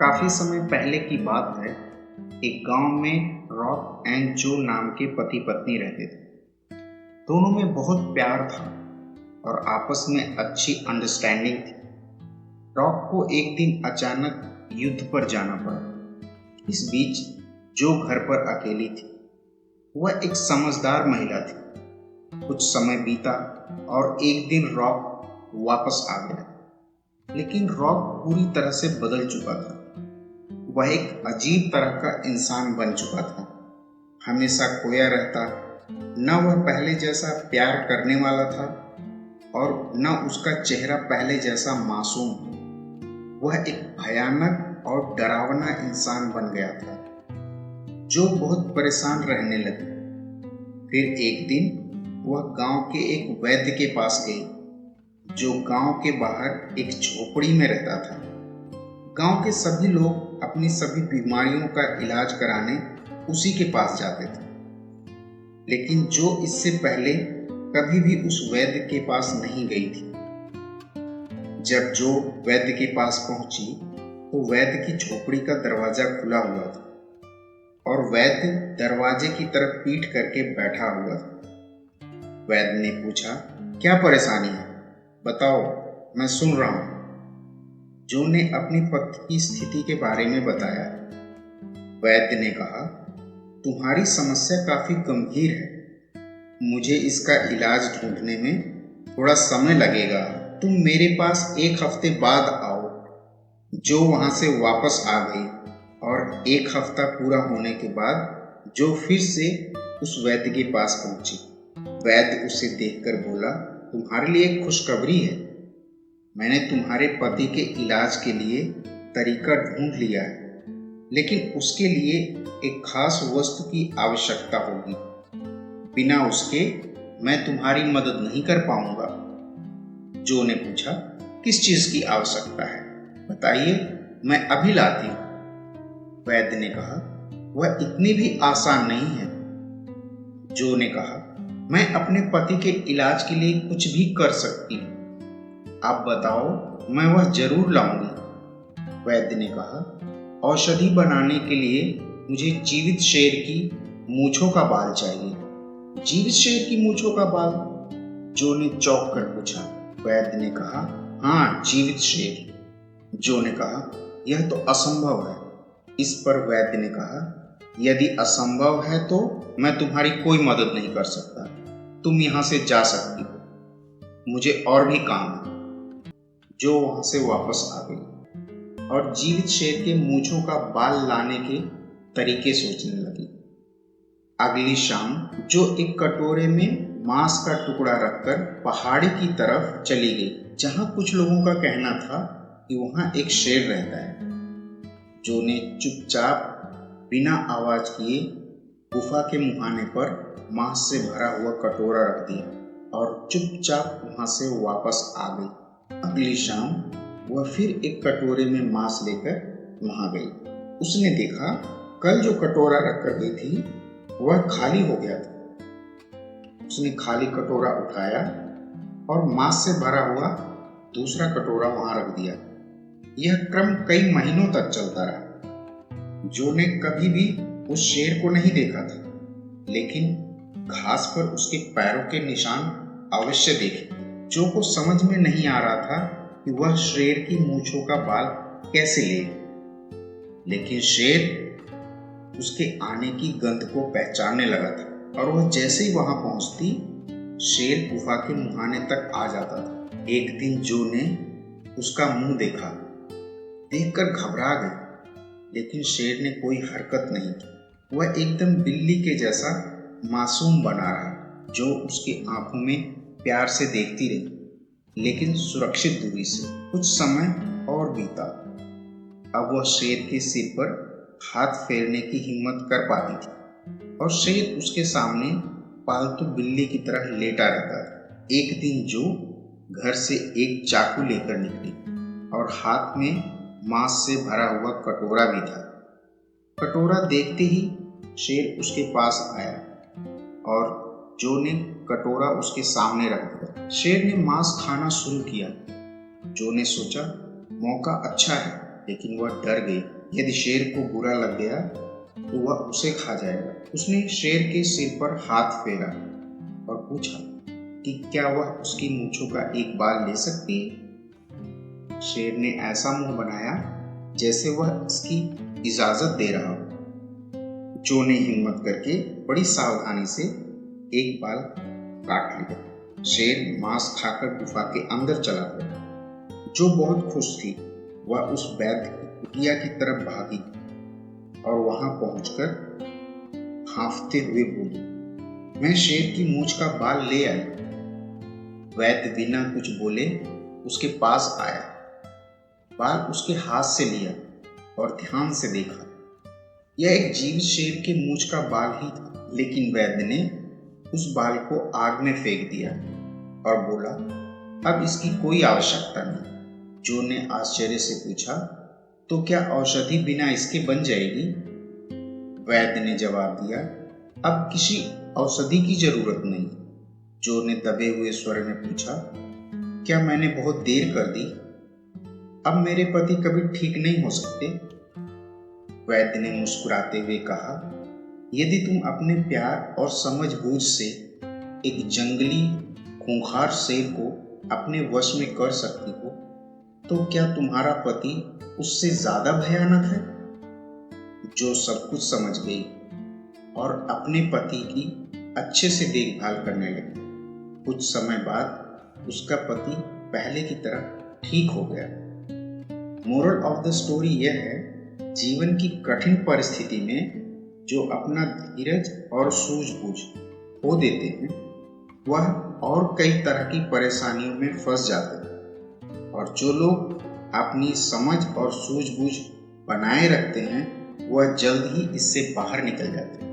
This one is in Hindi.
काफी समय पहले की बात है। एक गांव में रॉक एंड जो नाम के पति पत्नी रहते थे। दोनों में बहुत प्यार था और आपस में अच्छी अंडरस्टैंडिंग थी। रॉक को एक दिन अचानक युद्ध पर जाना पड़ा। इस बीच जो घर पर अकेली थी, वह एक समझदार महिला थी। कुछ समय बीता और एक दिन रॉक वापस आ गया, लेकिन रॉक पूरी तरह से बदल चुका था। वह एक अजीब तरह का इंसान बन चुका था। हमेशा खोया रहता, न वह पहले जैसा प्यार करने वाला था और न उसका चेहरा पहले जैसा मासूम। वह एक भयानक और डरावना इंसान बन गया था जो बहुत परेशान रहने लगी। फिर एक दिन वह गांव के एक वैद्य के पास गई, जो गांव के बाहर एक झोपड़ी में रहता था। गांव के सभी लोग अपनी सभी बीमारियों का इलाज कराने उसी के पास जाते थे, लेकिन जो इससे पहले कभी भी उस वैद्य के पास नहीं गई थी। जब जो वैद्य के पास पहुंची तो वैद्य की झोपड़ी का दरवाजा खुला हुआ था और वैद्य दरवाजे की तरफ पीठ करके बैठा हुआ था। वैद्य ने पूछा, क्या परेशानी है? बताओ, मैं सुन रहा हूं। जो ने अपनी पत्नी की स्थिति के बारे में बताया। वैद्य ने कहा, तुम्हारी समस्या काफी गंभीर है। मुझे इसका इलाज ढूंढने में थोड़ा समय लगेगा। तुम मेरे पास एक हफ्ते बाद आओ। जो वहां से वापस आ गई और एक हफ्ता पूरा होने के बाद जो फिर से उस वैद्य के पास पहुंची। वैद्य उसे देखकर बोला, तुम्हारे लिए एक खुशखबरी है। मैंने तुम्हारे पति के इलाज के लिए तरीका ढूंढ लिया है, लेकिन उसके लिए एक खास वस्तु की आवश्यकता होगी। बिना उसके मैं तुम्हारी मदद नहीं कर पाऊंगा। जो ने पूछा, किस चीज की आवश्यकता है? बताइए, मैं अभी लाती हूं। वैद्य ने कहा, वह इतनी भी आसान नहीं है। जो ने कहा, मैं अपने पति के इलाज के लिए कुछ भी कर सकती हूँ। आप बताओ, मैं वह जरूर लाऊंगी। वैद्य ने कहा, औषधि बनाने के लिए मुझे जीवित शेर की मूंछों का बाल चाहिए। जीवित शेर की मूंछों का बाल? जो ने चौंक कर पूछा। वैद्य ने कहा, हाँ, जीवित शेर। जो ने कहा, यह तो असंभव है। इस पर वैद्य ने कहा, यदि असंभव है तो मैं तुम्हारी कोई मदद नहीं कर सकता। तुम यहां से जा सकती हो, मुझे और भी काम है। जो वहां से वापस आ गई और जीवित शेर के मूंछों का बाल लाने के तरीके सोचने लगी। अगली शाम जो एक कटोरे में मांस का टुकड़ा रखकर पहाड़ी की तरफ चली गई, जहां कुछ लोगों का कहना था कि वहां एक शेर रहता है। जो ने चुपचाप बिना आवाज किए गुफा के मुहाने पर मांस से भरा हुआ कटोरा रख दिया और चुपचाप वहां से वापस आ गई। अगली शाम वह फिर एक कटोरे में मांस लेकर वहां गई। उसने देखा, कल जो कटोरा रखकर गई थी वह खाली हो गया था। उसने खाली कटोरा उठाया और मांस से भरा हुआ दूसरा कटोरा वहां रख दिया। यह क्रम कई महीनों तक चलता रहा। जो ने कभी भी उस शेर को नहीं देखा था, लेकिन घास पर उसके पैरों के निशान अवश्य देखे। जो को समझ में नहीं आ रहा था कि वह शेर की मूंछों का बाल कैसे ले, लेकिन शेर उसके आने की गंध को पहचानने लगा था और वह जैसे ही वहां पहुंचती, शेर गुफा के मुहाने तक आ जाता था। एक दिन जो ने उसका मुंह देखा, देखकर घबरा गई, लेकिन शेर ने कोई हरकत नहीं की। वह एकदम बिल्ली के जैसा मासूम बना रहा, जो उसकी आंखों में प्यार से देखती रही, लेकिन सुरक्षित दूरी से। कुछ समय और बीता। अब वह शेर के सिर पर हाथ फेरने की हिम्मत कर पाती थी और शेर उसके सामने पालतू बिल्ली की तरह लेटा रहता था। एक दिन जो घर से एक चाकू लेकर निकली और हाथ में मांस से भरा हुआ कटोरा भी था। कटोरा देखते ही शेर उसके पास आया और जो ने कटोरा उसके सामने रख दिया। शेर ने मांस खाना शुरू किया। जो ने सोचा, मौका अच्छा है, लेकिन वह डर गई। यदि शेर को बुरा लग गया तो वह उसे खा जाएगा। उसने शेर के सिर पर हाथ फेरा और पूछा कि क्या वह उसकी मूंछों का एक बाल ले सकती है। शेर ने ऐसा मुंह बनाया जैसे वह इसकी इजाजत दे रहा हो। जो ने हिम्मत करके बड़ी सावधानी से एक बाल काट लिया। शेर मांस खाकर गुफा के अंदर चला गया। जो बहुत खुश थी, वह उस वैद्य की कुटिया की तरफ भागी और वहां पहुंचकर हांफते हुए बोली, मैं शेर की मूंछ का बाल ले आई। वैद्य बिना कुछ बोले उसके पास आया, बाल उसके हाथ से लिया और ध्यान से देखा। यह एक जीवित शेर के मूंछ का बाल ही था, लेकिन वैद्य ने उस बाल को आग में फेंक दिया और बोला, अब इसकी कोई आवश्यकता नहीं। जो ने आश्चर्य से पूछा, तो क्या औषधि बिना इसके बन जाएगी? वैद्य ने जवाब दिया, अब किसी औषधि की जरूरत नहीं। जो ने दबे हुए स्वर में पूछा, क्या मैंने बहुत देर कर दी? अब मेरे पति कभी ठीक नहीं हो सकते? वैद्य ने मुस्कुराते हुए कहा, यदि तुम अपने प्यार और समझबूझ से एक जंगली खूंखार शेर को अपने वश में कर सकती हो, तो क्या तुम्हारा पति उससे ज्यादा भयानक है? जो सब कुछ समझ गई और अपने पति की अच्छे से देखभाल करने लगी। कुछ समय बाद उसका पति पहले की तरह ठीक हो गया। मोरल ऑफ द स्टोरी यह है, जीवन की कठिन परिस्थिति में जो अपना धीरज और सूझबूझ खो देते हैं, वह और कई तरह की परेशानियों में फंस जाते हैं। और जो लोग अपनी समझ और सूझबूझ बनाए रखते हैं, वह जल्द ही इससे बाहर निकल जाते हैं।